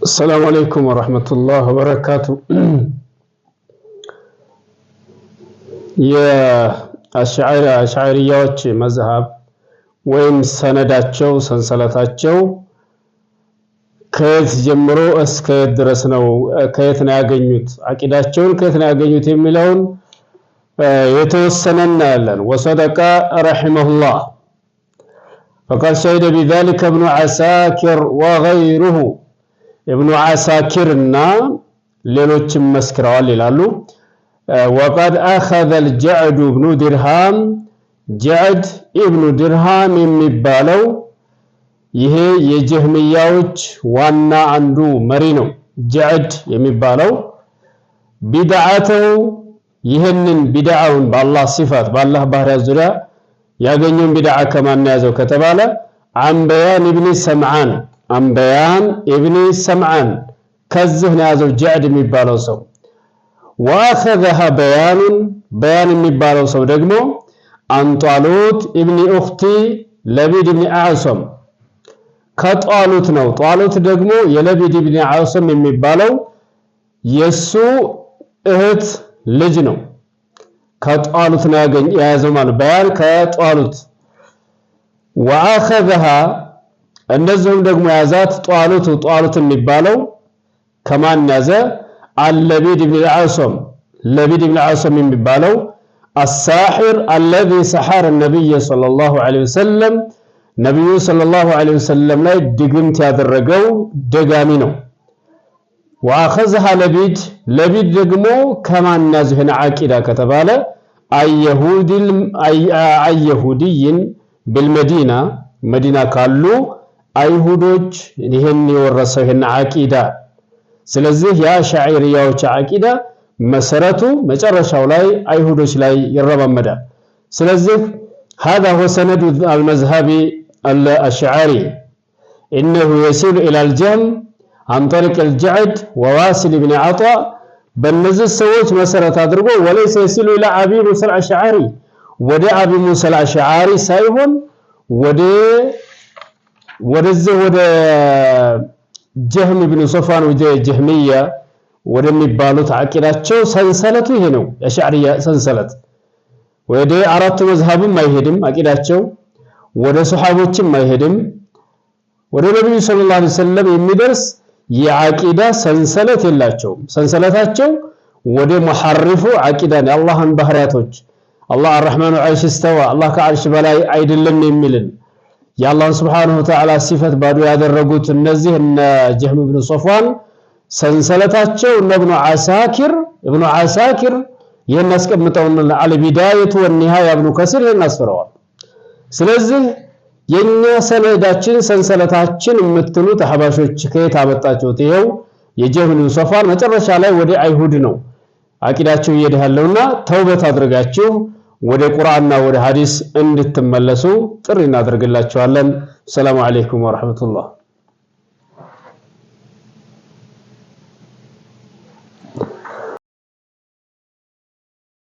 السلام عليكم ورحمة الله وبركاته. የአሽዓሪያዎች መዝሐብ ወይም ሰነዳቸው ሰንሰለታቸው ከየት ጀምሮ እስከ የት ድረስ ነው፣ ከየት ነው ያገኙት፣ አቂዳቸውን ከየት ነው ያገኙት የሚለውን የተወሰነና ያለን ወሰደቀ ረሂመሁላህ فقد شهد بذلك ابن عساكر وغيره ابن عساكر እና ሌሎችም መስክረዋል ይላሉ። وقد أخذ الجعد بن درهم جعد ابن درهم የሚባለው ይሄ የጀህሚያዎች ዋና አንዱ መሪ ነው። جعد የሚባለው ቢድዓተው ይሄንን ቢድዓውን በአላህ ሲፋት በአላህ ባህሪያት ዙሪያ ያገኘውን ቢድዓ ከማን ያዘው ከተባለ አንበያን ኢብኑ ሰምዓን አንበያን ኢብኑ ሰምዓን ከዚህ ነው ያዘው جعد የሚባለው ሰው። واخذها بيان የሚባለው ሰው ደግሞ አንጧሉት ኢብኑ ኡኽቲ ለቢድ ኢብኑ አዕሰም ከጧሉት ነው። ጧሉት ደግሞ የለቢድ ኢብኑ አዕሰም የሚባለው የሱ እህት ልጅ ነው። ከጧሉት ነው ያዘው ማለት በያን ከጧሉት። واخذها እንደዚሁም ደግሞ ያዛት ጧሉት የሚባለው ከማን ያዘ? አለቢድ ኢብኑ አዕሰም ለቢድ ኢብኑ አዕሰም የሚባለው الساحر الذي سحر النبي صلى الله عليه وسلم ነብዩ ሰለላሁ ዐለይሂ ወሰለም ላይ ድግምት ያደረገው ደጋሚ ነው። واخذها ለቢድ ደግሞ ከማን ያዘህን አቂዳ ከተባለ አይሁዲን بالمدينة መዲና ካሉ አይሁዶች ይሄን የወረሰው ይሄን አቂዳ። ስለዚህ የአሽዓሪያዎች አቂዳ መሰረቱ መጨረሻው ላይ አይሁዶች ላይ ይረማመዳል። ስለዚህ هذا هو سند المذهب الأشعري إنه يسير إلى الجهم عن طريق الجعد وواصل بن عطاء በእነዚህ ሰዎች መሰረት አድርጎ وليس يسير إلى أبي موسى الأشعري ወደ አቢ ሙሳ አልአሽዓሪ ሳይሆን ወደዚህ ወደ ጀህም ኢብኑ ሶፋን ወደ ጀህሚያ ወደሚባሉት አቂዳቸው ሰንሰለቱ ይሄ ነው። የአሽዓሪያ ሰንሰለት ወደ አራቱ መዝሐብም አይሄድም አቂዳቸው፣ ወደ ሱሐቦችም አይሄድም። ወደ ነብዩ ሰለላሁ ዐለይሂ ወሰለም የሚደርስ የአቂዳ ሰንሰለት የላቸውም። ሰንሰለታቸው ወደ ሙሐሪፉ አቂዳ ነው። የአላህን ባህሪያቶች አላህ አርረህማኑ ዐርሽ እስተዋ አላህ ከዐርሽ በላይ አይደለም የሚልን የአላህን ሱብሓነሁ ወተዓላ ሲፈት ባዶ ያደረጉት እነዚህ እነ ጀህም ኢብኑ ሶፋን ሰንሰለታቸው እነ ኢብኑ ዓሳኪር ይሄን አስቀምጠውና አልቢዳየቱ ወኒሃያ ኢብኑ ከሲር ይሄን አስፈረዋል። ስለዚህ የኛ ሰነዳችን ሰንሰለታችን የምትሉት አህባሾች ከየት አመጣችሁት? ይሄው የጀህም ኢብኑ ሶፋን መጨረሻ ላይ ወደ አይሁድ ነው አቂዳቸው ይሄዳልና ተውበት አድርጋችሁ ወደ ቁርአንና ወደ ሐዲስ እንድትመለሱ ጥሪ እናደርግላችኋለን። ሰላም አለይኩም ወራህመቱላህ።